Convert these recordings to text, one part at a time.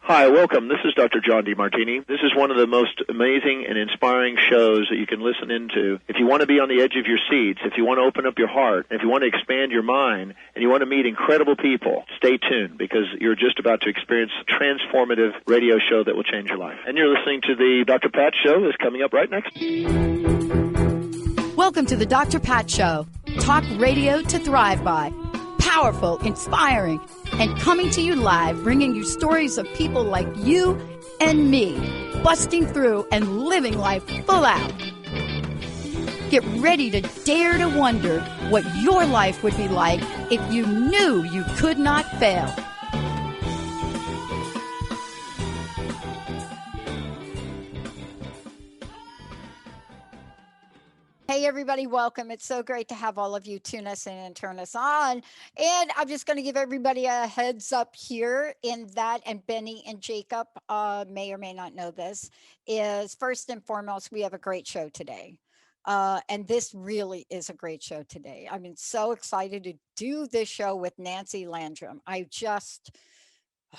Hi, welcome. This is Dr. John DeMartini. This is one of the most amazing and inspiring shows that you can listen into. If you want to be on the edge of your seats, if you want to open up your heart, if you want to expand your mind, and you want to meet incredible people, stay tuned because you're just about to experience a transformative radio show that will change your life. And you're listening to the Dr. Pat Show that's coming up right next. Welcome to the Dr. Pat Show. Talk radio to thrive by. Powerful, inspiring, and coming to you live, bringing you stories of people like you and me, busting through and living life full out. Get ready to dare to wonder what your life would be like if you knew you could not fail. Hey, everybody, welcome. It's so great to have all of you tune us in and turn us on. And I'm just going to give everybody a heads up here in that, and Benny and Jacob may or may not know this, is first and foremost, we have a great show today. And this really is a great show today. I've been so excited to do this show with Nancy Landrum.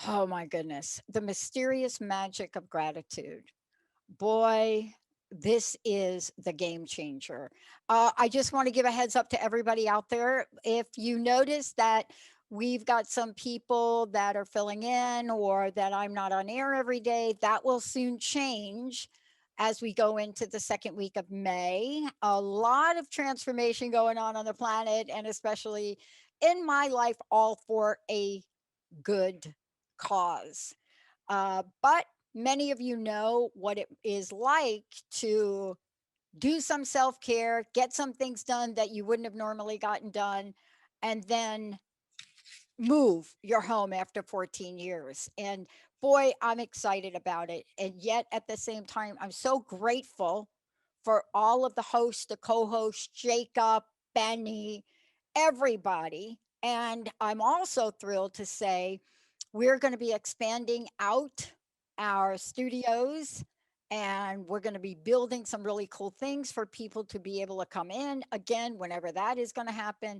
Oh my goodness, the mysterious magic of gratitude. Boy, this is the game changer. I just want to give a heads up to everybody out there. If you notice that we've got some people that are filling in or that I'm not on air every day, that will soon change as we go into the second week of May. A lot of transformation going on the planet, and especially in my life, all for a good cause. But many of you know what it is like to do some self-care, get some things done that you wouldn't have normally gotten done, and then move your home after 14 years. And boy, I'm excited about it. And yet at the same time, I'm so grateful for all of the hosts, the co-hosts, Jacob, Benny, everybody. And I'm also thrilled to say we're going to be expanding out our studios, and we're going to be building some really cool things for people to be able to come in again whenever that is going to happen.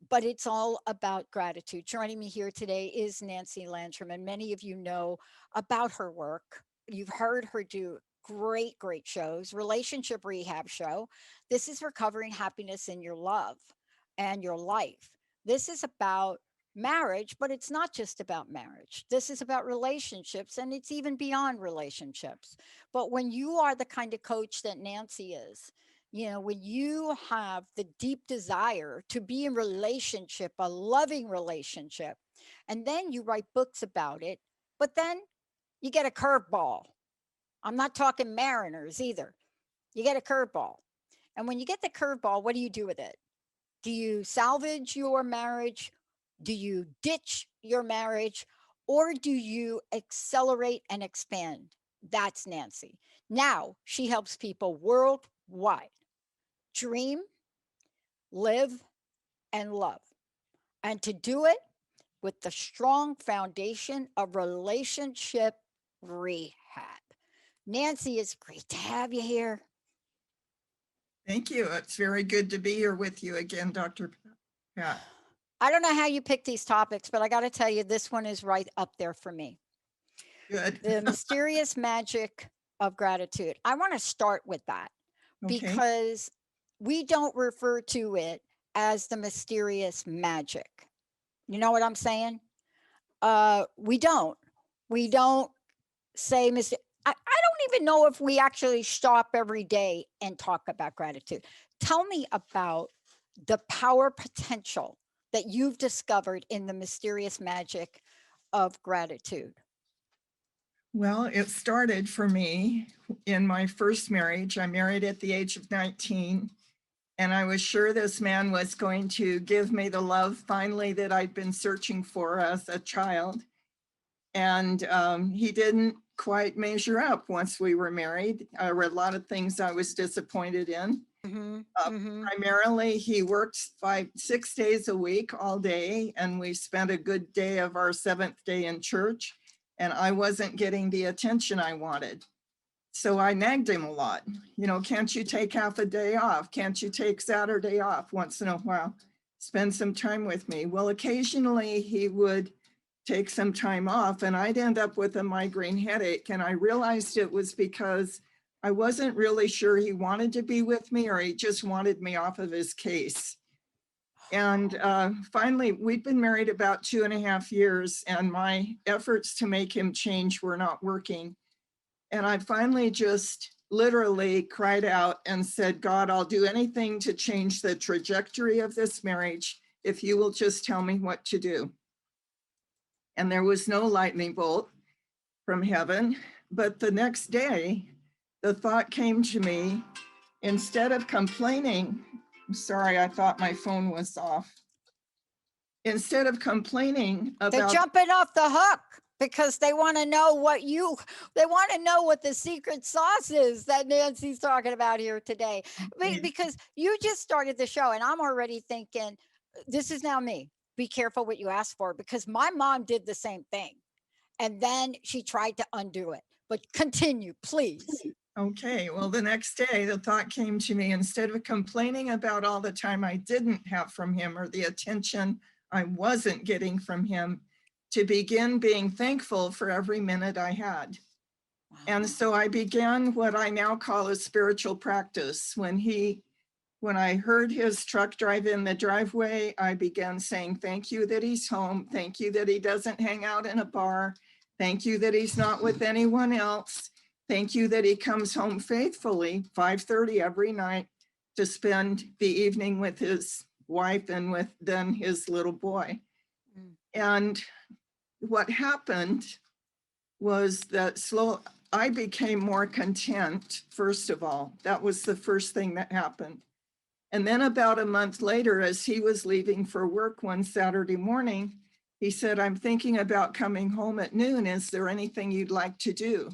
But it's all about gratitude. Joining me here today is Nancy Landrum, and many of you know about her work. You've heard her do great shows. Relationship Rehab Show. This is Recovering Happiness in Your Love and Your Life. This is about marriage, but it's not just about marriage. This is about relationships, and it's even beyond relationships. But when you are the kind of coach that Nancy is, when you have the deep desire to be in relationship, a loving relationship, and then you write books about it, but then you get a curveball. I'm not talking Mariners either. You get a curveball. And when you get the curveball, what do you do with it? Do you salvage your marriage? Do you ditch your marriage? Or do you accelerate and expand? That's Nancy. Now she helps people worldwide dream, live, and love. And to do it with the strong foundation of relationship rehab. Nancy, it's great to have you here. Thank you. It's very good to be here with you again, Dr. Pat. I don't know how you pick these topics, but I got to tell you, this one is right up there for me. Good. The mysterious magic of gratitude. I want to start with that because we don't refer to it as the mysterious magic. You know what I'm saying? We don't say I don't even know if we actually stop every day and talk about gratitude. Tell me about the power potential that you've discovered in the mysterious magic of gratitude. Well, it started for me in my first marriage. I married at the age of 19, and I was sure this man was going to give me the love finally that I'd been searching for as a child. And he didn't quite measure up once we were married. There were a lot of things I was disappointed in. Primarily, he worked 6 days a week all day, and we spent a good day of our seventh day in church, and I wasn't getting the attention I wanted. So I nagged him a lot. You know, can't you take half a day off? Can't you take Saturday off once in a while? Spend some time with me. Well, occasionally he would take some time off and I'd end up with a migraine headache. And I realized it was because I wasn't really sure he wanted to be with me or he just wanted me off of his case. And finally, we'd been married about 2.5 years and my efforts to make him change were not working. And I finally just literally cried out and said, God, I'll do anything to change the trajectory of this marriage if you will just tell me what to do. And there was no lightning bolt from heaven. But the next day, the thought came to me, instead of complaining, sorry, I thought my phone was off. Instead of complaining about— They're jumping off the hook because they want to know they want to know what the secret sauce is that Nancy's talking about here today. Because you just started the show and I'm already thinking, this is now me. Be careful what you ask for, because my mom did the same thing. And then she tried to undo it. But continue, please. Okay, well, the next day, the thought came to me, instead of complaining about all the time I didn't have from him or the attention I wasn't getting from him, to begin being thankful for every minute I had. Wow. And so I began what I now call a spiritual practice. When I heard his truck drive in the driveway, I began saying, thank you that he's home. Thank you that he doesn't hang out in a bar. Thank you that he's not with anyone else. Thank you that he comes home faithfully, 5:30 every night, to spend the evening with his wife and with then his little boy. And what happened was that I became more content, first of all. That was the first thing that happened. And then about a month later, as he was leaving for work one Saturday morning, he said, I'm thinking about coming home at noon. Is there anything you'd like to do?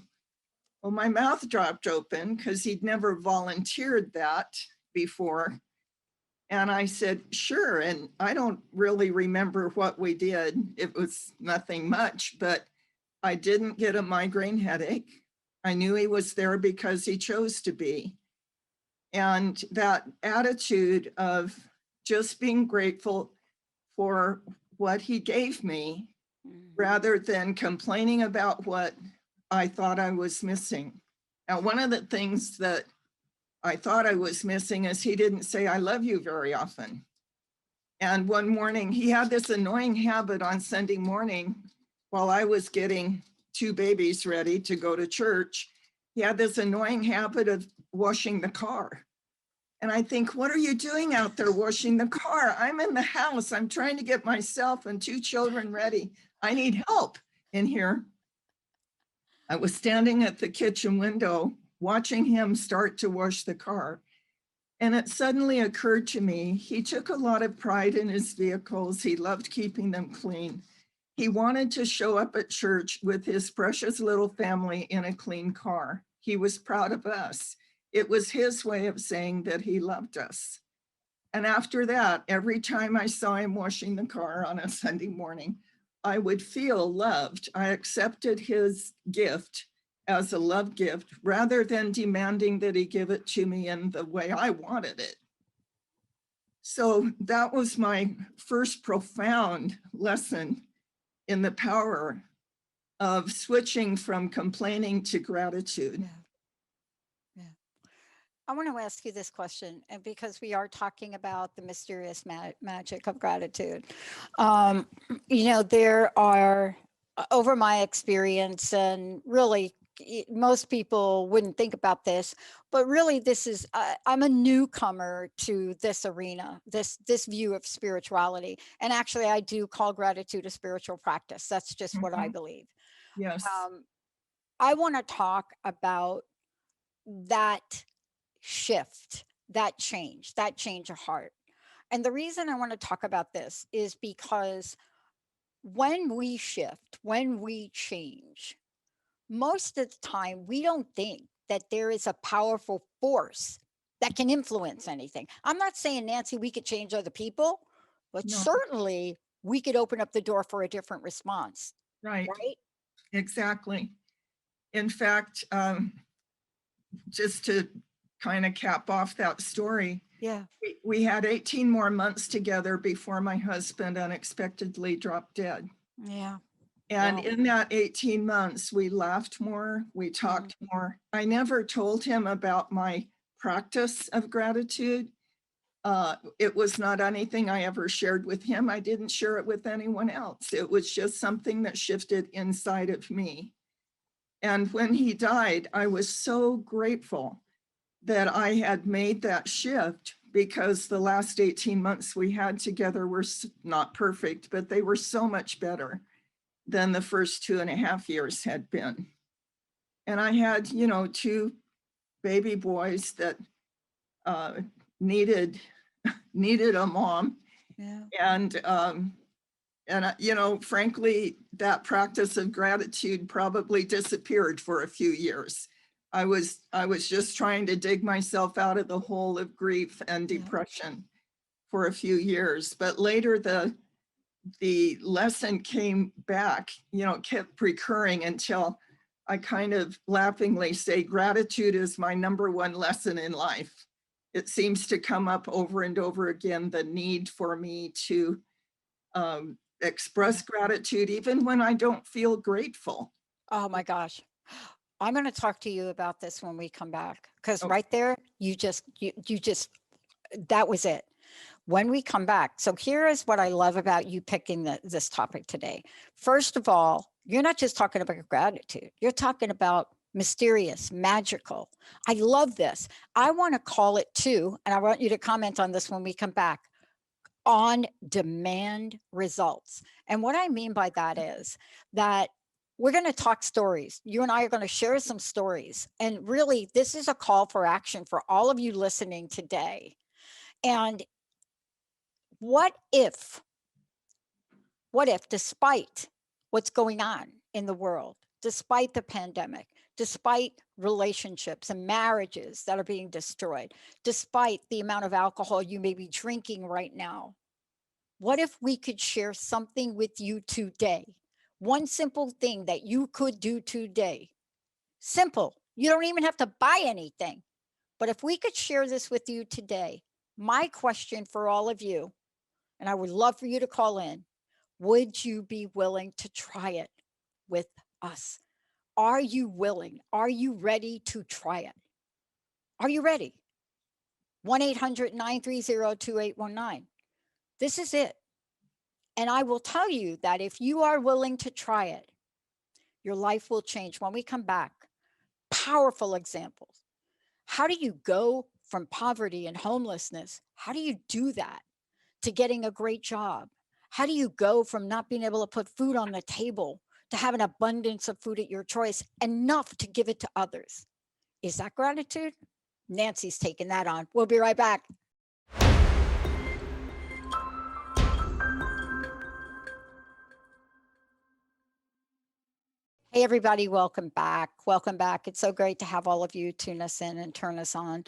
Well, my mouth dropped open because he'd never volunteered that before. And I said, sure. And I don't really remember what we did. It was nothing much, but I didn't get a migraine headache. I knew he was there because he chose to be. And that attitude of just being grateful for what he gave me, rather than complaining about what I thought I was missing. Now, one of the things that I thought I was missing is he didn't say, I love you very often. And one morning, he had this annoying habit on Sunday morning while I was getting 2 babies ready to go to church. He had this annoying habit of washing the car. And I think, what are you doing out there washing the car? I'm in the house. I'm trying to get myself and 2 children ready. I need help in here. I was standing at the kitchen window watching him start to wash the car. And it suddenly occurred to me, he took a lot of pride in his vehicles. He loved keeping them clean. He wanted to show up at church with his precious little family in a clean car. He was proud of us. It was his way of saying that he loved us. And after that, every time I saw him washing the car on a Sunday morning, I would feel loved. I accepted his gift as a love gift rather than demanding that he give it to me in the way I wanted it. So that was my first profound lesson in the power of switching from complaining to gratitude. Yeah. I want to ask you this question, and because we are talking about the mysterious magic of gratitude. There are, over my experience, and really most people wouldn't think about this, but really this is, I'm a newcomer to this arena, this view of spirituality. And actually I do call gratitude a spiritual practice. That's just what I believe. Yes. I want to talk about that shift, that change of heart. And the reason I want to talk about this is because when we shift, when we change, most of the time we don't think that there is a powerful force that can influence anything. I'm not saying, Nancy, we could change other people, but certainly we could open up the door for a different response. Right. Right? Exactly. In fact, just to kind of cap off that story, Yeah. we had 18 more months together before my husband unexpectedly dropped dead. Yeah. And Wow. in that 18 months, we laughed more, we talked more. I never told him about my practice of gratitude. It was not anything I ever shared with him. I didn't share it with anyone else. It was just something that shifted inside of me. And when he died, I was so grateful that I had made that shift, because the last 18 months we had together were not perfect, but they were so much better than the first 2.5 years had been. And I had, 2 baby boys that needed a mom. Yeah. And frankly, that practice of gratitude probably disappeared for a few years. I was just trying to dig myself out of the hole of grief and depression for a few years. But later the lesson came back, kept recurring until I kind of laughingly say gratitude is my number one lesson in life. It seems to come up over and over again, the need for me to express gratitude even when I don't feel grateful. Oh my gosh. I'm going to talk to you about this when we come back, because Oh. right there, that was it. When we come back. So here is what I love about you picking this topic today. First of all, you're not just talking about gratitude. You're talking about mysterious, magical. I love this. I want to call it too, and I want you to comment on this when we come back, on demand results. And what I mean by that is that we're going to talk stories. You and I are going to share some stories. And really, this is a call for action for all of you listening today. And what if, despite what's going on in the world, despite the pandemic, despite relationships and marriages that are being destroyed, despite the amount of alcohol you may be drinking right now, what if we could share something with you today? One simple thing that you could do today. Simple. You don't even have to buy anything. But if we could share this with you today, my question for all of you, and I would love for you to call in, would you be willing to try it with us? Are you willing? Are you ready to try it? Are you ready? 1-800-930-2819. This is it. And I will tell you that if you are willing to try it, your life will change. When we come back, powerful examples. How do you go from poverty and homelessness? How do you do that to getting a great job? How do you go from not being able to put food on the table to have an abundance of food at your choice, enough to give it to others? Is that gratitude? Nancy's taking that on. We'll be right back. Hey, everybody, welcome back. Welcome back. It's so great to have all of you tune us in and turn us on.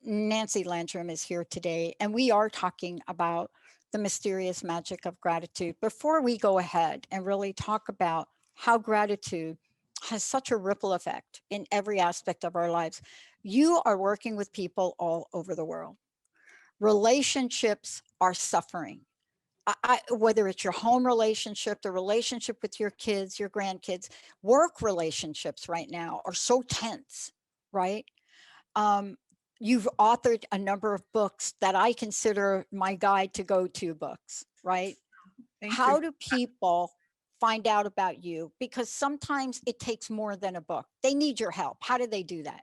Nancy Landrum is here today, and we are talking about the mysterious magic of gratitude. Before we go ahead and really talk about how gratitude has such a ripple effect in every aspect of our lives, you are working with people all over the world. Relationships are suffering. Whether it's your home relationship, the relationship with your kids, your grandkids, work relationships right now are so tense, right? You've authored a number of books that I consider my guide to go-to books, right? How do people find out about you? Because sometimes it takes more than a book. They need your help. How do they do that?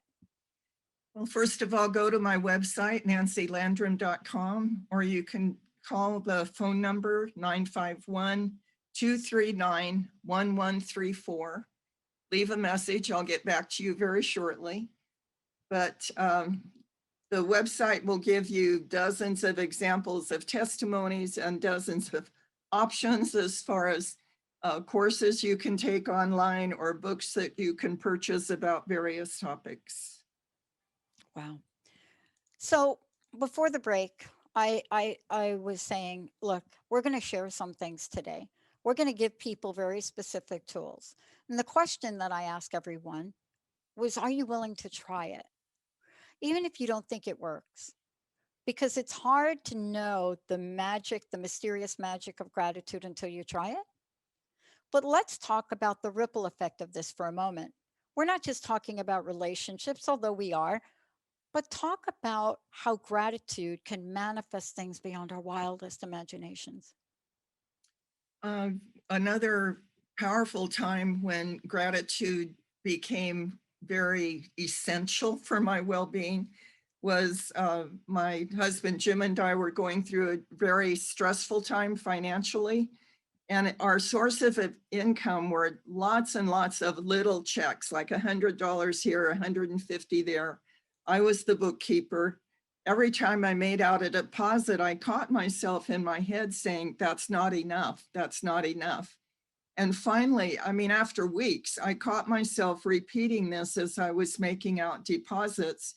Well, first of all, go to my website, nancylandrum.com, or you can call the phone number 951-239-1134. Leave a message. I'll get back to you very shortly. But the website will give you dozens of examples of testimonies and dozens of options as far as courses you can take online or books that you can purchase about various topics. Wow. So before the break, I was saying, look, we're going to share some things today. We're going to give people very specific tools. And the question that I ask everyone was, are you willing to try it? Even if you don't think it works, because it's hard to know the magic, the mysterious magic of gratitude until you try it. But let's talk about the ripple effect of this for a moment. We're not just talking about relationships, although we are, but talk about how gratitude can manifest things beyond our wildest imaginations. Another powerful time when gratitude became very essential for my well-being was my husband Jim and I were going through a very stressful time financially, and our source of income were lots and lots of little checks, like $100 here, $150 there. I was the bookkeeper. Every time I made out a deposit, I caught myself in my head saying, that's not enough, that's not enough. And finally, I mean, after weeks, I caught myself repeating this as I was making out deposits.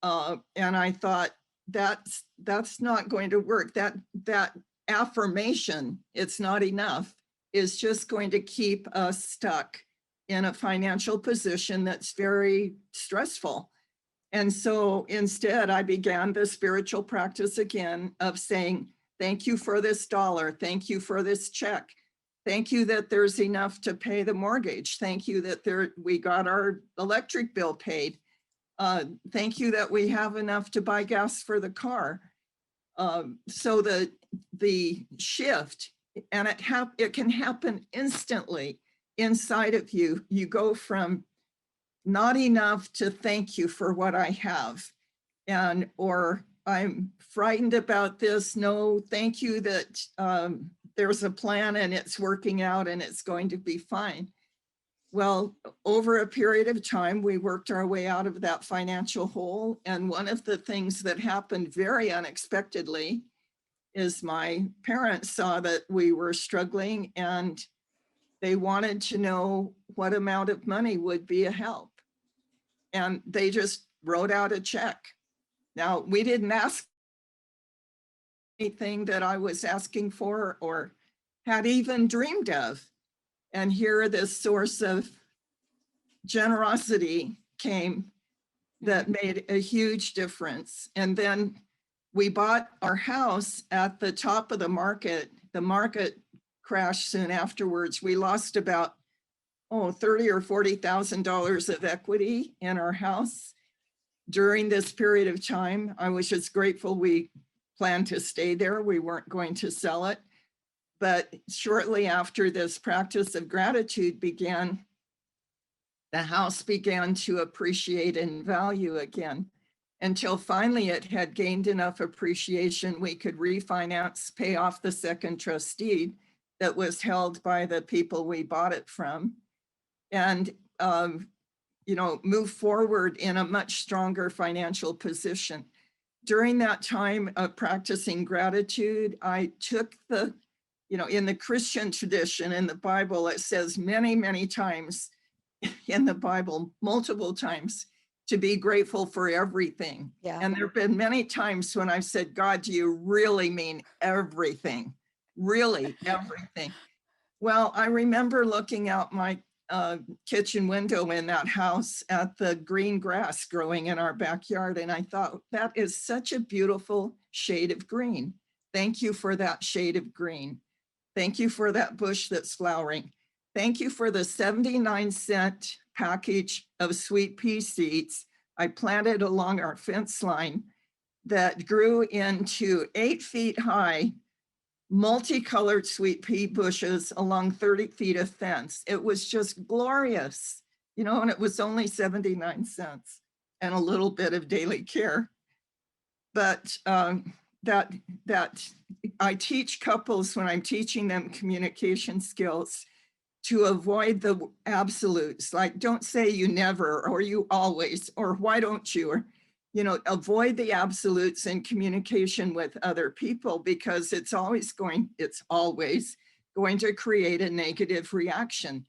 And I thought, that's not going to work. That affirmation, it's not enough, is just going to keep us stuck in a financial position that's very stressful. And so instead, I began the spiritual practice again of saying, thank you for this dollar. Thank you for this check. Thank you that there's enough to pay the mortgage. Thank you that we got our electric bill paid. Thank you that we have enough to buy gas for the car. So the shift, and it can happen instantly inside of you. You go from not enough to thank you for what I have, or I'm frightened about this. No, thank you that there's a plan and it's working out and it's going to be fine. Well, over a period of time, we worked our way out of that financial hole. And one of the things that happened very unexpectedly is my parents saw that we were struggling and they wanted to know what amount of money would be a help. And they just wrote out a check. Now, we didn't ask anything that I was asking for or had even dreamed of. And here this source of generosity came that made a huge difference. And then we bought our house at the top of the market. The market crashed soon afterwards. We lost about $30,000 or $40,000 of equity in our house. During this period of time, I was just grateful we planned to stay there. We weren't going to sell it. But shortly after this practice of gratitude began, the house began to appreciate in value again, until finally it had gained enough appreciation we could refinance, pay off the second trust deed that was held by the people we bought it from, and move forward in a much stronger financial position. During that time of practicing gratitude, I took in the Christian tradition, in the Bible, it says many, many times in the Bible, multiple times, to be grateful for everything. Yeah. And there have been many times when I've said, God, do you really mean everything? Really, everything? Well, I remember looking out my kitchen window in that house at the green grass growing in our backyard. And I thought, that is such a beautiful shade of green. Thank you for that shade of green. Thank you for that bush that's flowering. Thank you for the 79-cent package of sweet pea seeds I planted along our fence line that grew into 8 feet high, multicolored sweet pea bushes along 30 feet of fence. It was just glorious, and it was only 79 cents and a little bit of daily care. But that I teach couples when I'm teaching them communication skills to avoid the absolutes, like don't say you never or you always or why don't you, or avoid the absolutes in communication with other people, because it's always going to create a negative reaction.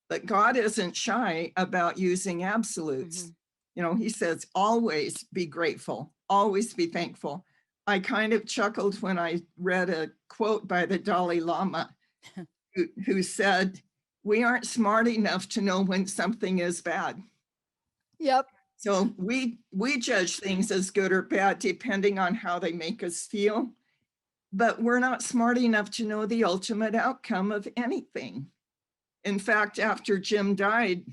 But God isn't shy about using absolutes. Mm-hmm. He says, always be grateful, always be thankful. I kind of chuckled when I read a quote by the Dalai Lama who said, we aren't smart enough to know when something is bad. Yep. So we judge things as good or bad depending on how they make us feel, but we're not smart enough to know the ultimate outcome of anything. In fact, after Jim died,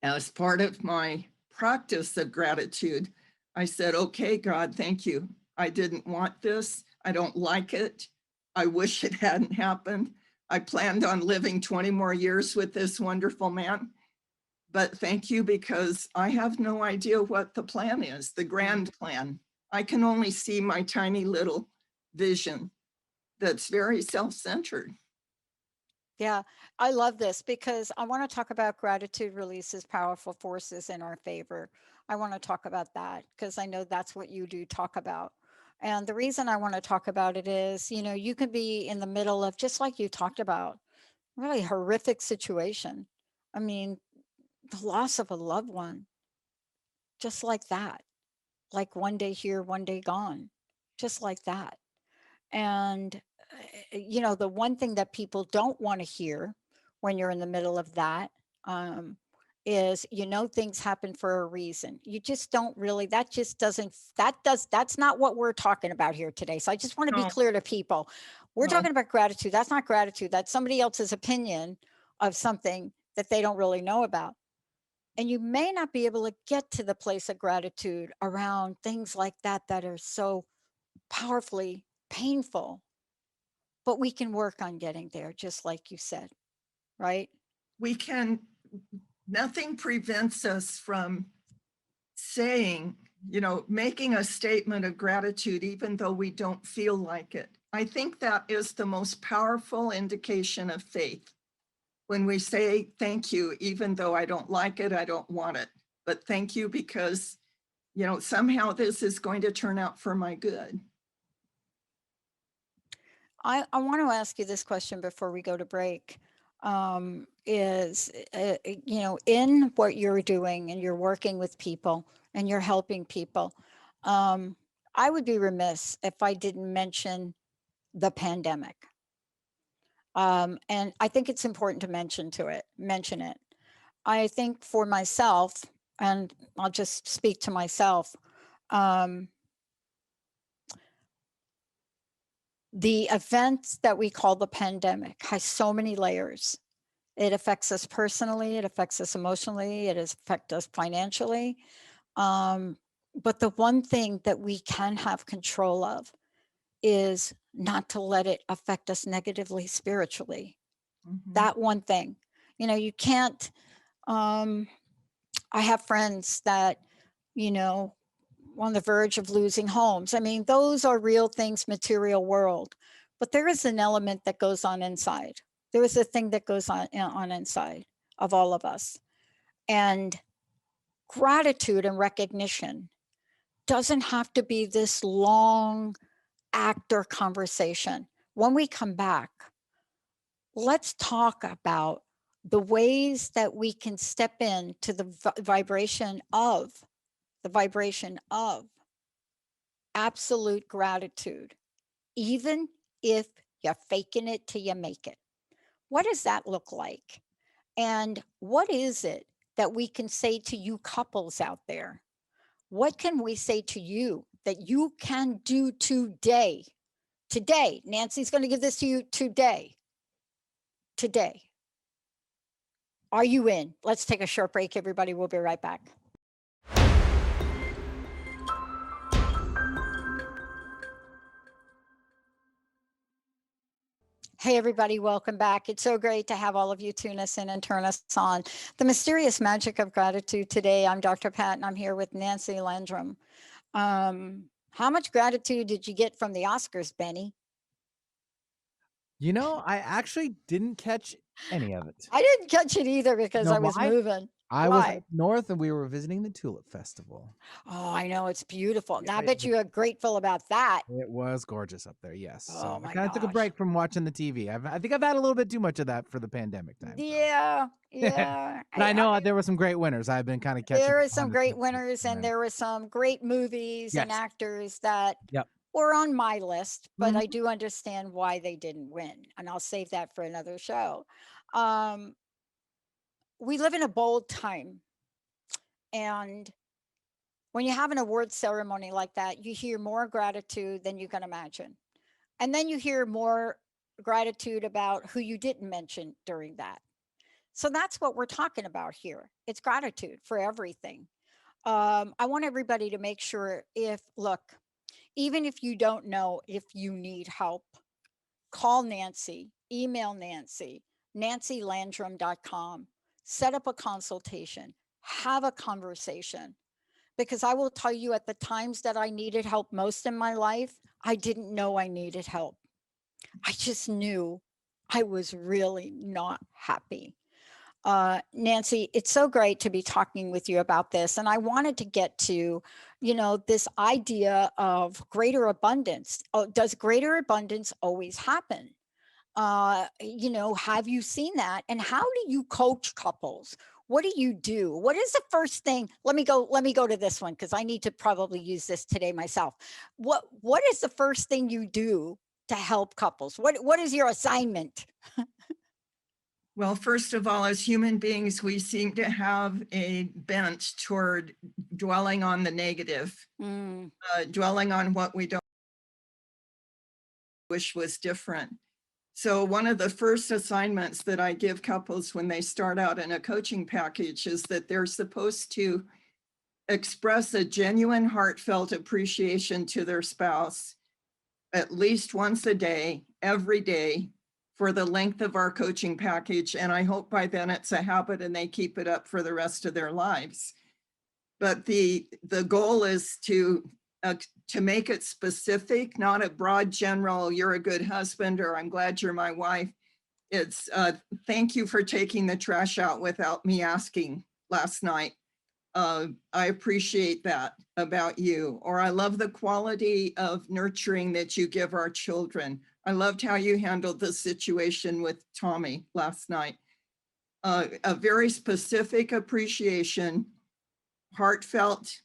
as part of my practice of gratitude, I said, okay, God, thank you. I didn't want this. I don't like it. I wish it hadn't happened. I planned on living 20 more years with this wonderful man. But thank you, because I have no idea what the plan is, the grand plan. I can only see my tiny little vision that's very self-centered. Yeah, I love this because I want to talk about gratitude releases powerful forces in our favor. I want to talk about that because I know that's what you do talk about. And the reason I want to talk about it is, you can be in the middle of, just like you talked about, really horrific situation. I mean, the loss of a loved one, just like that, like one day here, one day gone, just like that. And, the one thing that people don't want to hear when you're in the middle of that, um, is, things happen for a reason. You just don't really, that just doesn't, that's not what we're talking about here today. So I just want to be No, clear to people. We're no. talking about gratitude. That's not gratitude. That's somebody else's opinion of something that they don't really know about. And you may not be able to get to the place of gratitude around things like that that are so powerfully painful, but we can work on getting there, just like you said, right? We can, nothing prevents us from saying, making a statement of gratitude, even though we don't feel like it. I think that is the most powerful indication of faith. When we say thank you, even though I don't like it, I don't want it, but thank you because, somehow this is going to turn out for my good. I want to ask you this question before we go to break. In what you're doing and you're working with people and you're helping people, I would be remiss if I didn't mention the pandemic. And I think it's important to mention it. I think for myself, and I'll just speak to myself, the event that we call the pandemic has so many layers. It affects us personally, it affects us emotionally, it affects us financially. But the one thing that we can have control of is not to let it affect us negatively spiritually. Mhm. That one thing. You can't, I have friends that, on the verge of losing homes. I mean, those are real things, material world. But there is an element that goes on inside. There is a thing that goes on inside of all of us. And gratitude and recognition doesn't have to be this long act or conversation. When we come back, let's talk about the ways that we can step into the vibration of absolute gratitude, even if you're faking it till you make it. What does that look like? And what is it that we can say to you couples out there? What can we say to you that you can do today? Today, Nancy's going to give this to you today. Today. Are you in? Let's take a short break, everybody. We'll be right back. Hey, everybody, welcome back. It's so great to have all of you tune us in and turn us on. The mysterious magic of gratitude today. I'm Dr. Pat, and I'm here with Nancy Landrum. How much gratitude did you get from the Oscars, Benny? I actually didn't catch any of it. I didn't catch it either because know I was why? moving. I was Why? up north and we were visiting the Tulip Festival. Oh, I know. It's beautiful. Yeah, I bet you are grateful about that. It was gorgeous up there, yes. Oh, So I my kind of took a gosh. break from watching the TV. I think I've had a little bit too much of that for the pandemic time. Yeah, yeah. But I know there were some great winners. I've been kind of catching There up were some on the great stuff winners, and there were some great movies and Yes. actors that Yep. were on my list, but Mhm. I do understand why they didn't win, and I'll save that for another show. We live in a bold time. And when you have an award ceremony like that, you hear more gratitude than you can imagine. And then you hear more gratitude about who you didn't mention during that. So that's what we're talking about here. It's gratitude for everything. I want everybody to make sure look, even if you don't know if you need help, call Nancy, email Nancy, nancylandrum.com, set up a consultation, have a conversation. Because I will tell you, at the times that I needed help most in my life, I didn't know I needed help. I just knew I was really not happy. Nancy, it's so great to be talking with you about this. And I wanted to get to, this idea of greater abundance. Oh, does greater abundance always happen? Have you seen that? And how do you coach couples? What do you do? What is the first thing? Let me go to this one, because I need to probably use this today myself. What is the first thing you do to help couples? What is your assignment? Well, first of all, as human beings, we seem to have a bent toward dwelling on the negative, dwelling on what we don't wish was different. So one of the first assignments that I give couples when they start out in a coaching package is that they're supposed to express a genuine, heartfelt appreciation to their spouse at least once a day, every day, for the length of our coaching package. And I hope by then it's a habit and they keep it up for the rest of their lives. But the goal is to make it specific, not a broad general, you're a good husband, or I'm glad you're my wife. It's thank you for taking the trash out without me asking last night. I appreciate that about you. Or I love the quality of nurturing that you give our children. I loved how you handled the situation with Tommy last night. A very specific appreciation, heartfelt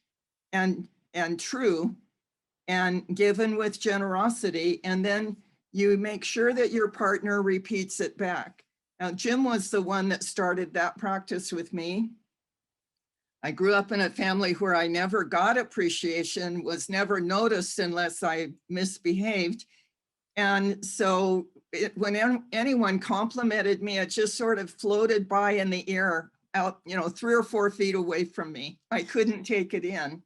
and true, and given with generosity. And then you make sure that your partner repeats it back. Now, Jim was the one that started that practice with me. I grew up in a family where I never got appreciation, was never noticed unless I misbehaved. And so when anyone complimented me, it just sort of floated by in the air out, 3 or 4 feet away from me. I couldn't take it in.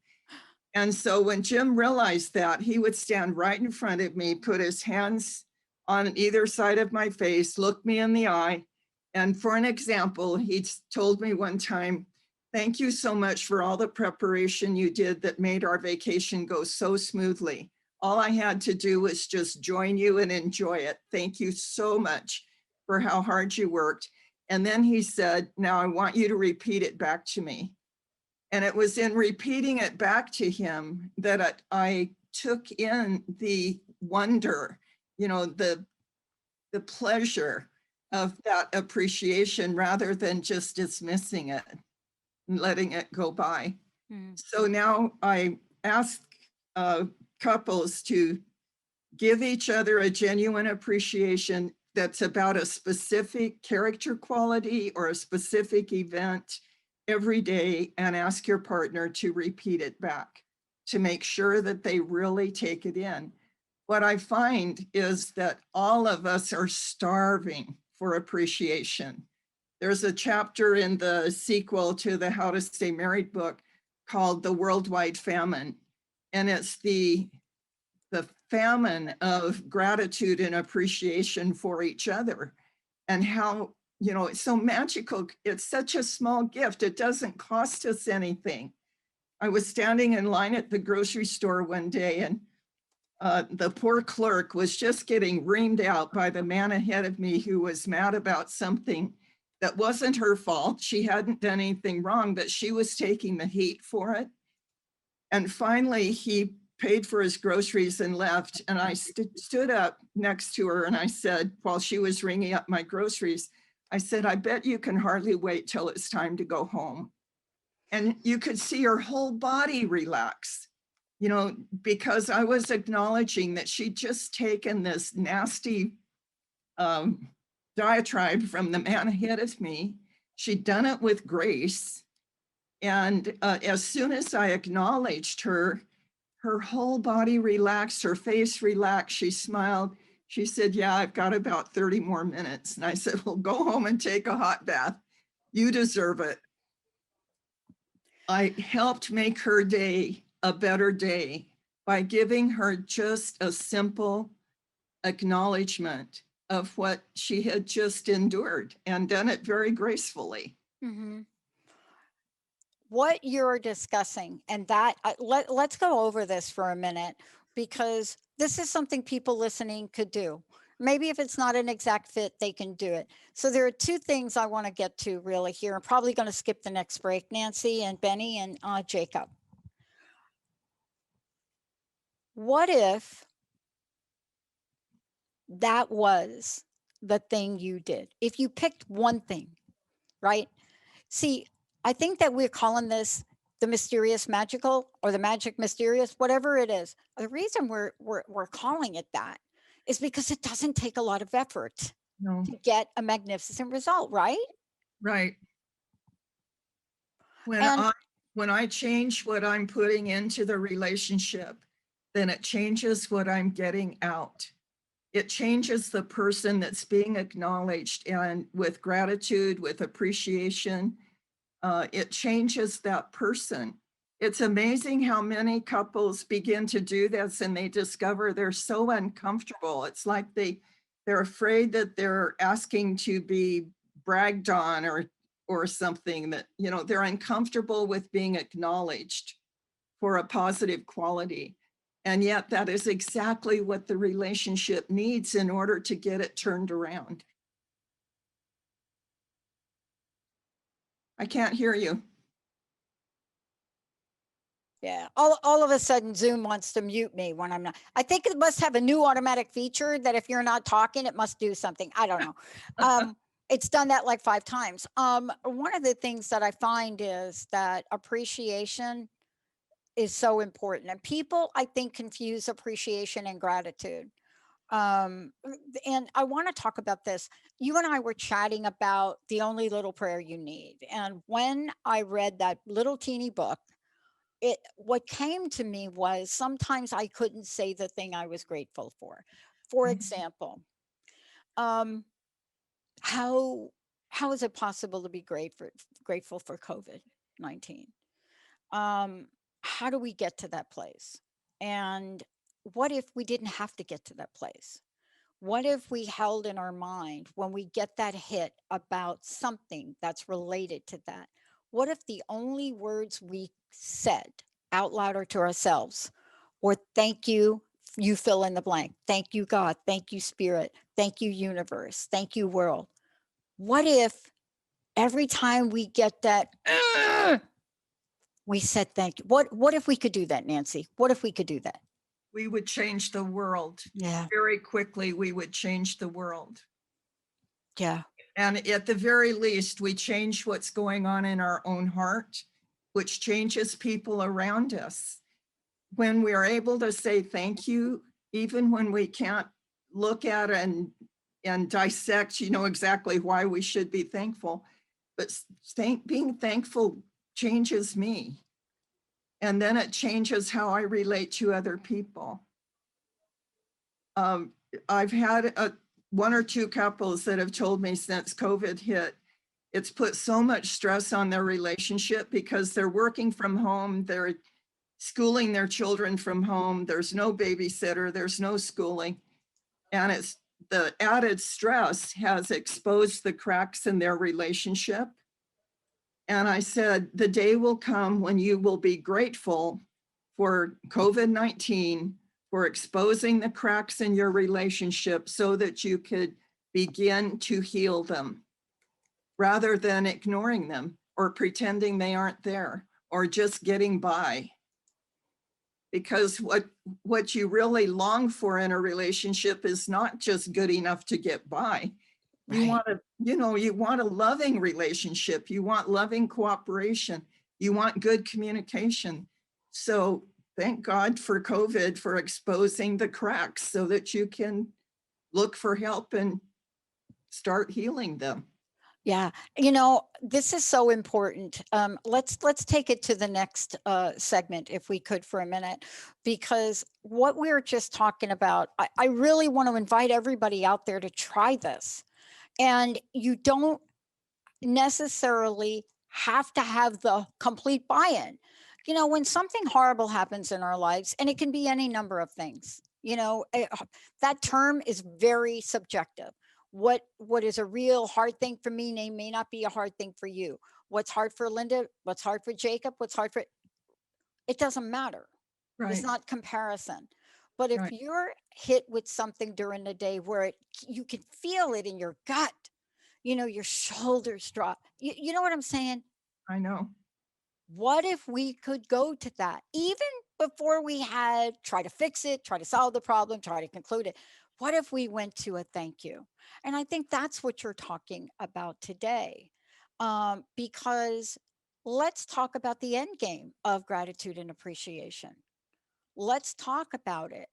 And so when Jim realized that, he would stand right in front of me, put his hands on either side of my face, look me in the eye. And for an example, he told me one time, "Thank you so much for all the preparation you did that made our vacation go so smoothly. All I had to do was just join you and enjoy it. Thank you so much for how hard you worked." And then he said, "Now I want you to repeat it back to me." And it was in repeating it back to him that I took in the wonder, the pleasure of that appreciation, rather than just dismissing it and letting it go by. So now I ask couples to give each other a genuine appreciation that's about a specific character quality or a specific event every day, and ask your partner to repeat it back to make sure that they really take it in. What I find is that all of us are starving for appreciation. There's a chapter in the sequel to the How to Stay Married book called The Worldwide Famine. And it's the famine of gratitude and appreciation for each other, and how, it's so magical. It's such a small gift. It doesn't cost us anything. I was standing in line at the grocery store one day, and the poor clerk was just getting reamed out by the man ahead of me who was mad about something that wasn't her fault. She hadn't done anything wrong, but she was taking the heat for it. And finally, he paid for his groceries and left. And I stood up next to her and I said, while she was ringing up my groceries, I said, "I bet you can hardly wait till it's time to go home." And you could see her whole body relax, because I was acknowledging that she'd just taken this nasty diatribe from the man ahead of me. She'd done it with grace. And as soon as I acknowledged her, her whole body relaxed, her face relaxed, she smiled. She said, yeah, I've got about 30 more minutes. And I said, well, go home and take a hot bath. You deserve it. I helped make her day a better day by giving her just a simple acknowledgement of what she had just endured and done it very gracefully. Mm-hmm. What you're discussing, and that let's go over this for a minute, because this is something people listening could do. Maybe if it's not an exact fit, they can do it. So there are two things I want to get to really here. I'm probably going to skip the next break, Nancy and Benny and Jacob. What if that was the thing you did? If you picked one thing, right? See, I think that we're calling this the mysterious magical, or the magic mysterious, whatever it is. The reason we're calling it that is because it doesn't take a lot of effort No, to get a magnificent result, right? right. And When I change what I'm putting into the relationship, then it changes what I'm getting out. It changes the person that's being acknowledged, and with gratitude, with appreciation, it changes that person. It's amazing how many couples begin to do this and they discover they're so uncomfortable. It's like they're afraid that they're asking to be bragged on or something, that, you know, they're uncomfortable with being acknowledged for a positive quality. And yet that is exactly what the relationship needs in order to get it turned around. I can't hear you. yeah, all of a sudden Zoom wants to mute me when I'm not. I think it must have a new automatic feature that if you're not talking, it must do something. I don't know. It's done that like 5 times. One of the things that I find is that appreciation is so important, and people, I think, confuse appreciation and gratitude. And I want to talk about this. You and I were chatting about the only little prayer you need, and when I read that little teeny book, what came to me was sometimes I couldn't say the thing I was grateful for. For example, um, how is it possible to be grateful for COVID-19? How do we get to that place? And what if we didn't have to get to that place? What if we held in our mind when we get that hit about something that's related to that? What if the only words we said out loud or to ourselves were thank you, you fill in the blank. Thank you, God. Thank you, Spirit. Thank you, universe. Thank you, world. What if every time we get that, we said thank you? What if we could do that, Nancy? What if we could do that? We would change the world. Yeah. Very quickly, we would change the world. Yeah. And at the very least, we change what's going on in our own heart, which changes people around us. When we are able to say thank you, even when we can't look at and dissect, you know, exactly why we should be thankful, but being thankful changes me. And then it changes how I relate to other people. I've had one or two couples that have told me since COVID hit, it's put so much stress on their relationship because they're working from home, they're schooling their children from home, there's no babysitter, there's no schooling. And it's the added stress has exposed the cracks in their relationship. And I said, the day will come when you will be grateful for COVID-19, for exposing the cracks in your relationship so that you could begin to heal them rather than ignoring them or pretending they aren't there or just getting by. Because what you really long for in a relationship is not just good enough to get by. You want to, you want a loving relationship. You want loving cooperation. You want good communication. So thank God for COVID for exposing the cracks so that you can look for help and start healing them. Yeah, this is so important. Let's take it to the next segment, if we could, for a minute, because what we're just talking about, I really want to invite everybody out there to try this. And you don't necessarily have to have the complete buy-in. When something horrible happens in our lives, and it can be any number of things, that term is very subjective. What is a real hard thing for me may not be a hard thing for you. What's hard for Linda, what's hard for Jacob, what's hard for, it doesn't matter. It's Right, not comparison. But if right. you're hit with something during the day where you can feel it in your gut, your shoulders drop. You know what I'm saying? I know. What if we could go to that even before we had try to fix it, try to solve the problem, try to conclude it? What if we went to a thank you? And I think that's what you're talking about today. Because let's talk about the end game of gratitude and appreciation. Let's talk about it.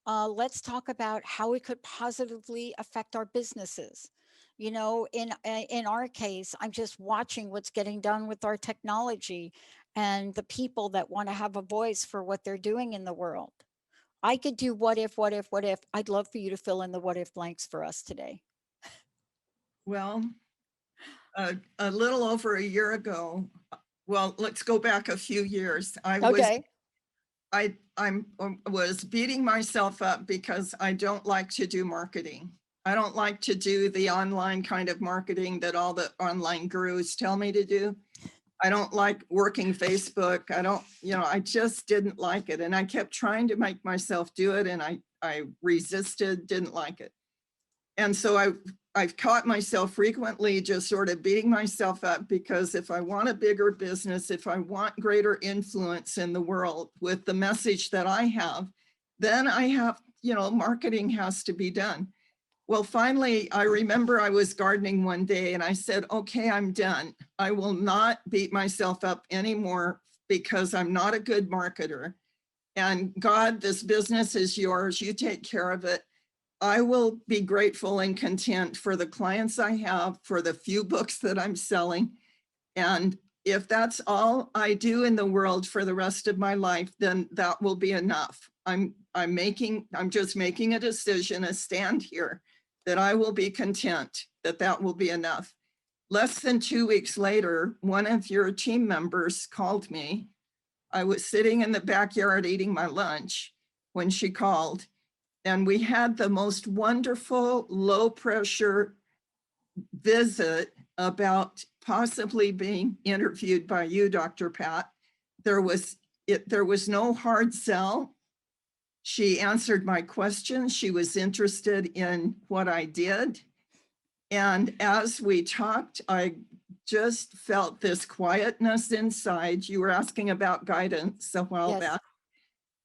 Let's talk about how it could positively affect our businesses. In our case, I'm just watching what's getting done with our technology and the people that want to have a voice for what they're doing in the world. I could do what if, what if, what if. I'd love for you to fill in the what if blanks for us today. Well, a little over a year ago, well, let's go back a few years. Okay. Was beating myself up because I don't like to do marketing. I don't like to do the online kind of marketing that all the online gurus tell me to do. I don't like working Facebook. I just didn't like it. And I kept trying to make myself do it. And I resisted, didn't like it. And so I've caught myself frequently just sort of beating myself up, because if I want a bigger business, if I want greater influence in the world with the message that I have, then I have, marketing has to be done. Well, finally, I remember I was gardening one day and I said, okay, I'm done. I will not beat myself up anymore because I'm not a good marketer. And God, this business is yours. You take care of it. I will be grateful and content for the clients I have, for the few books that I'm selling. And if that's all I do in the world for the rest of my life, then that will be enough. I'm just making a decision, a stand here, that I will be content, that will be enough. Less than 2 weeks later, one of your team members called me. I was sitting in the backyard eating my lunch when she called. And we had the most wonderful low pressure visit about possibly being interviewed by you, Dr. Pat. There was no hard sell. She answered my questions. She was interested in what I did. And as we talked, I just felt this quietness inside. You were asking about guidance a while back.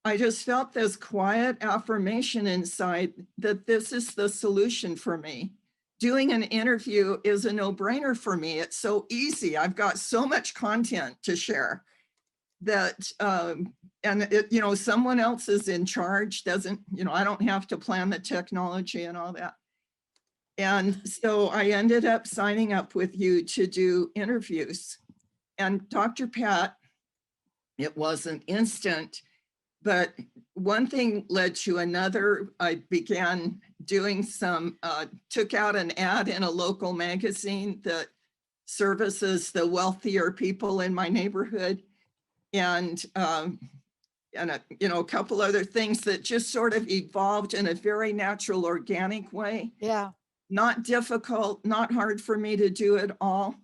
I just felt this quiet affirmation inside that this is the solution for me. Doing an interview is a no-brainer for me. It's so easy. I've got so much content to share that, someone else is in charge, I don't have to plan the technology and all that. And so I ended up signing up with you to do interviews. And Dr. Pat, it wasn't instant, but one thing led to another. I began doing took out an ad in a local magazine that services the wealthier people in my neighborhood, and a couple other things that just sort of evolved in a very natural, organic way. Yeah. Not difficult, not hard for me to do it all.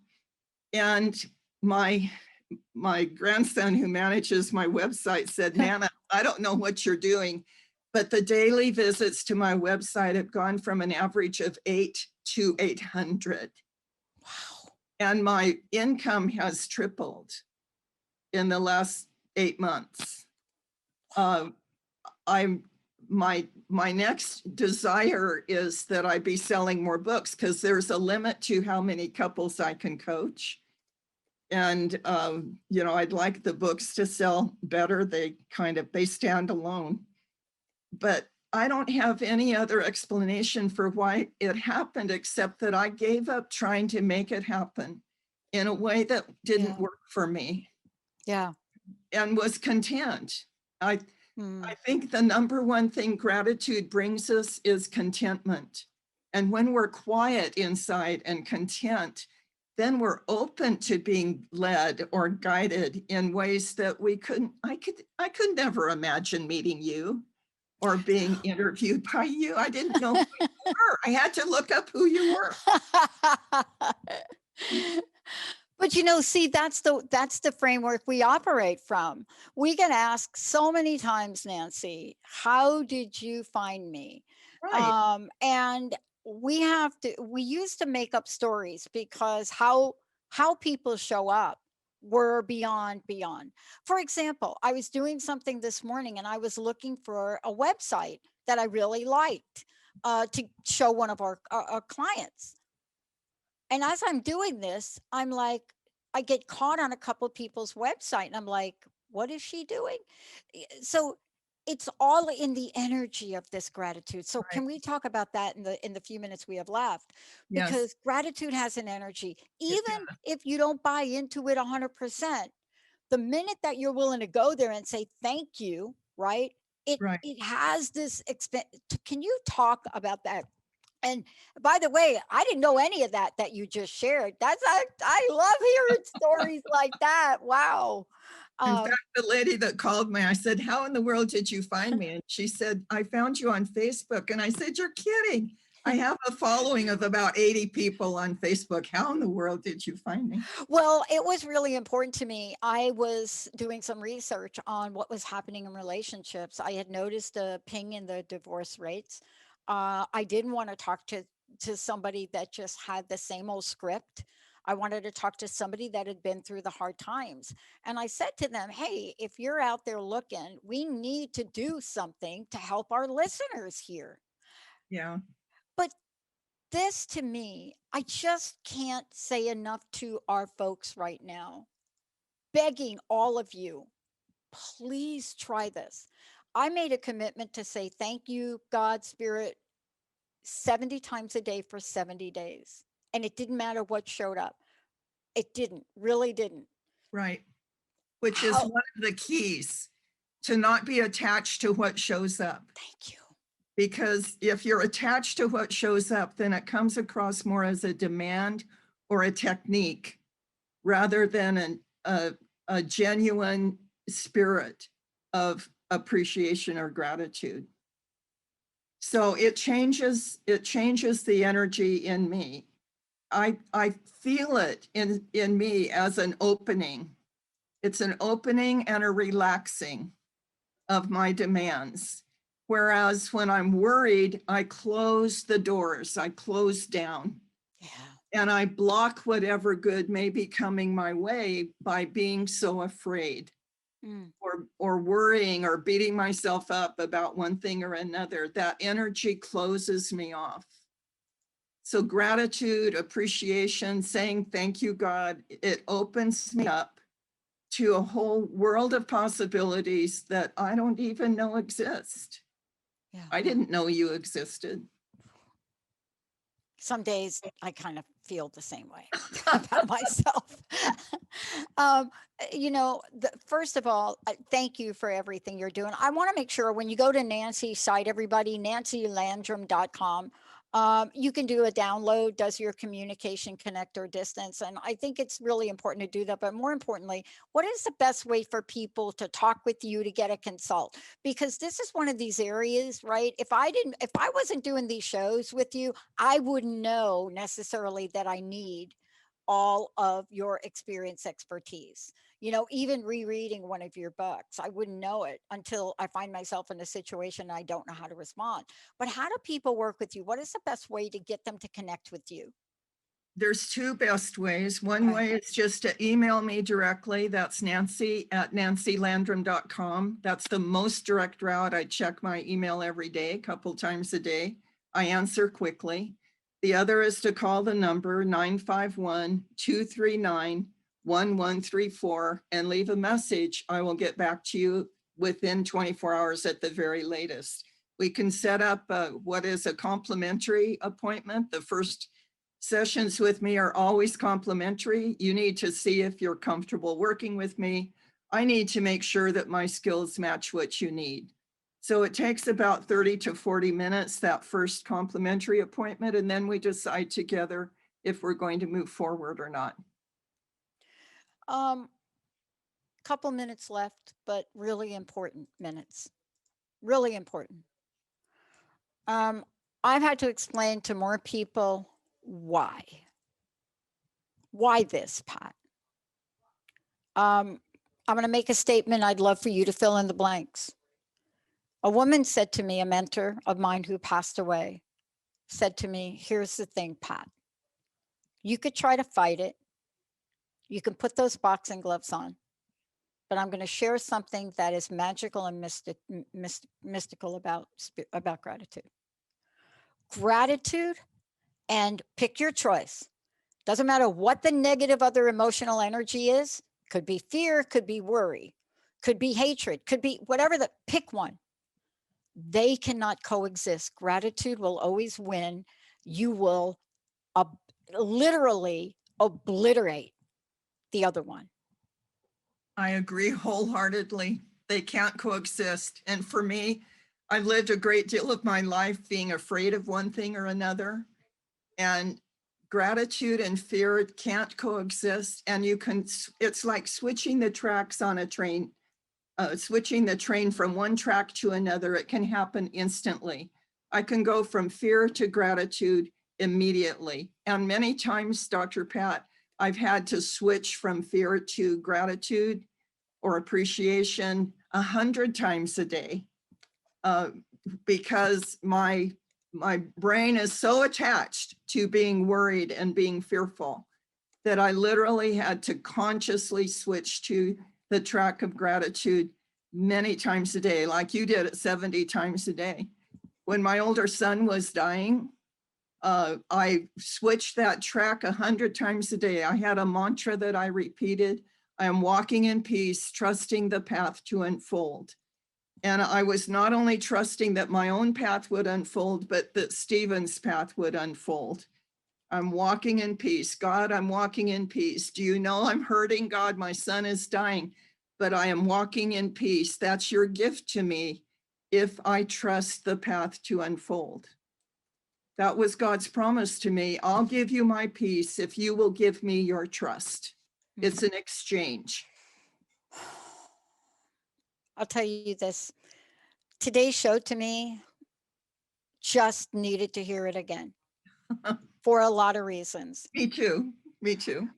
And my grandson, who manages my website, said, Nana, I don't know what you're doing, but the daily visits to my website have gone from an average of 8 to 800. Wow. And my income has tripled in the last 8 months. My next desire is that I be selling more books, because there's a limit to how many couples I can coach. And, I'd like the books to sell better. They stand alone. But I don't have any other explanation for why it happened, except that I gave up trying to make it happen in a way that didn't work for me. Yeah. And was content. I Mm. think the number one thing gratitude brings us is contentment. And when we're quiet inside and content, then we're open to being led or guided in ways that I could never imagine meeting you or being interviewed by you. I didn't know who you were. I had to look up who you were. But see, that's the framework we operate from. We get asked so many times, Nancy, how did you find me? Right. And we used to make up stories because how people show up were beyond. For example, I was doing something this morning and I was looking for a website that I really liked to show one of our clients. And as I'm doing this, I'm like, I get caught on a couple people's website and I'm like, what is she doing? So it's all in the energy of this gratitude. So Right. can we talk about that in the few minutes we have left? Yes. Because gratitude has an energy, even if you don't buy into it 100%. The minute that you're willing to go there and say thank you, right? It has this Can you talk about that? And by the way, I didn't know any of that you just shared. I love hearing stories like that. Wow. In fact, the lady that called me, I said, how in the world did you find me? And she said, I found you on Facebook. And I said, you're kidding. I have a following of about 80 people on Facebook. How in the world did you find me? Well, it was really important to me. I was doing some research on what was happening in relationships. I had noticed a ping in the divorce rates. I didn't want to talk to somebody that just had the same old script. I wanted to talk to somebody that had been through the hard times. And I said to them, hey, if you're out there looking, we need to do something to help our listeners here. Yeah. But this to me, I just can't say enough to our folks right now, begging all of you, please try this. I made a commitment to say thank you, God, Spirit, 70 times a day for 70 days. And it didn't matter what showed up. It really didn't. Right. Which is one of the keys to not be attached to what shows up. Thank you. Because if you're attached to what shows up, then it comes across more as a demand or a technique rather than a genuine spirit of appreciation or gratitude. So it changes the energy in me. I feel it in me as an opening. It's an opening and a relaxing of my demands. Whereas when I'm worried, I close the doors, I close down. Yeah. And I block whatever good may be coming my way by being so afraid or worrying or beating myself up about one thing or another. That energy closes me off. So gratitude, appreciation, saying thank you, God, it opens me up to a whole world of possibilities that I don't even know exist. Yeah. I didn't know you existed. Some days I kind of feel the same way about myself. First of all, thank you for everything you're doing. I want to make sure when you go to Nancy's site, everybody, nancylandrum.com, you can do a download, does your communication connector distance. And I think it's really important to do that. But more importantly, what is the best way for people to talk with you to get a consult? Because this is one of these areas, right? If I wasn't doing these shows with you, I wouldn't know necessarily that I need all of your experience expertise. Even rereading one of your books, I wouldn't know it until I find myself in a situation I don't know how to respond. But how do people work with you? What is the best way to get them to connect with you? There's two best ways. One way is just to email me directly. That's nancy@nancylandrum.com. That's the most direct route. I check my email every day, a couple times a day. I answer quickly. The other is to call the number 951-239-1134 and leave a message. I will get back to you within 24 hours at the very latest. We can set up what is a complimentary appointment. The first sessions with me are always complimentary. You need to see if you're comfortable working with me. I need to make sure that my skills match what you need. So it takes about 30 to 40 minutes, that first complimentary appointment, and then we decide together if we're going to move forward or not. Couple minutes left, but really important minutes. Really important. I've had to explain to more people why. Why this, Pat? I'm going to make a statement. I'd love for you to fill in the blanks. A woman said to me, a mentor of mine who passed away, said to me, here's the thing, Pat. You could try to fight it. You can put those boxing gloves on, but I'm going to share something that is magical and mystical about gratitude. Gratitude, and pick your choice. Doesn't matter what the negative other emotional energy is. Could be fear, could be worry, could be hatred, could be whatever. Pick one. They cannot coexist. Gratitude will always win. You will literally obliterate the other one. I agree wholeheartedly. They can't coexist. And for me, I've lived a great deal of my life being afraid of one thing or another. And gratitude and fear can't coexist. And you can, it's like switching the tracks on a train, switching the train from one track to another. It can happen instantly. I can go from fear to gratitude immediately. And many times, Dr. Pat, I've had to switch from fear to gratitude or appreciation 100 times a day because my brain is so attached to being worried and being fearful that I literally had to consciously switch to the track of gratitude many times a day, like you did at 70 times a day. When my older son was dying, I switched that track 100 times a day. I had a mantra that I repeated. I am walking in peace, trusting the path to unfold. And I was not only trusting that my own path would unfold, but that Stephen's path would unfold. I'm walking in peace. God, I'm walking in peace. Do you know I'm hurting? God, my son is dying, but I am walking in peace. That's your gift to me if I trust the path to unfold. That was God's promise to me. I'll give you my peace if you will give me your trust. It's an exchange. I'll tell you this. Today's show to me just needed to hear it again for a lot of reasons. Me too. Me too.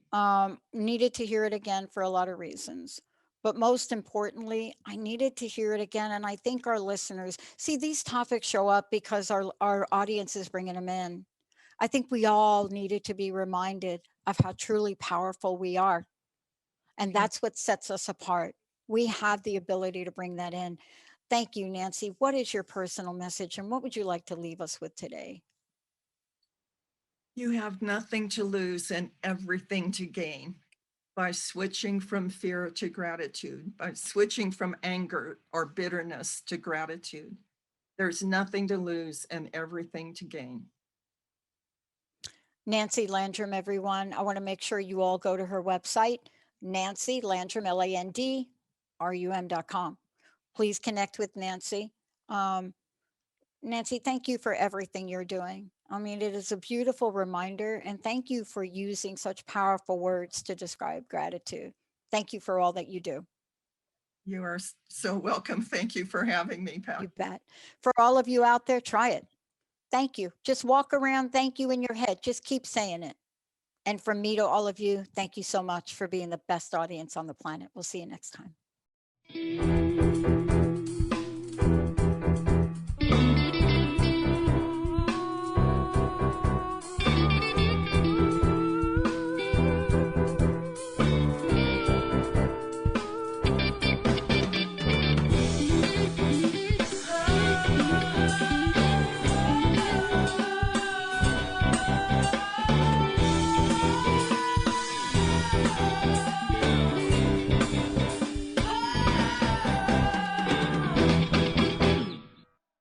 Needed to hear it again for a lot of reasons. But most importantly, I needed to hear it again. And I think our listeners, see, these topics show up because our audience is bringing them in. I think we all needed to be reminded of how truly powerful we are. And that's what sets us apart. We have the ability to bring that in. Thank you, Nancy. What is your personal message and what would you like to leave us with today? You have nothing to lose and everything to gain by switching from fear to gratitude, by switching from anger or bitterness to gratitude. There's nothing to lose and everything to gain. Nancy Landrum, everyone. I want to make sure you all go to her website, Nancy Landrum, LANDRUM.com. Please connect with Nancy. Nancy, thank you for everything you're doing. I mean, it is a beautiful reminder, and thank you for using such powerful words to describe gratitude. Thank you for all that you do. You are so welcome. Thank you for having me, Pat. You bet. For all of you out there, try it. Thank you. Just walk around, thank you in your head. Just keep saying it. And from me to all of you, thank you so much for being the best audience on the planet. We'll see you next time.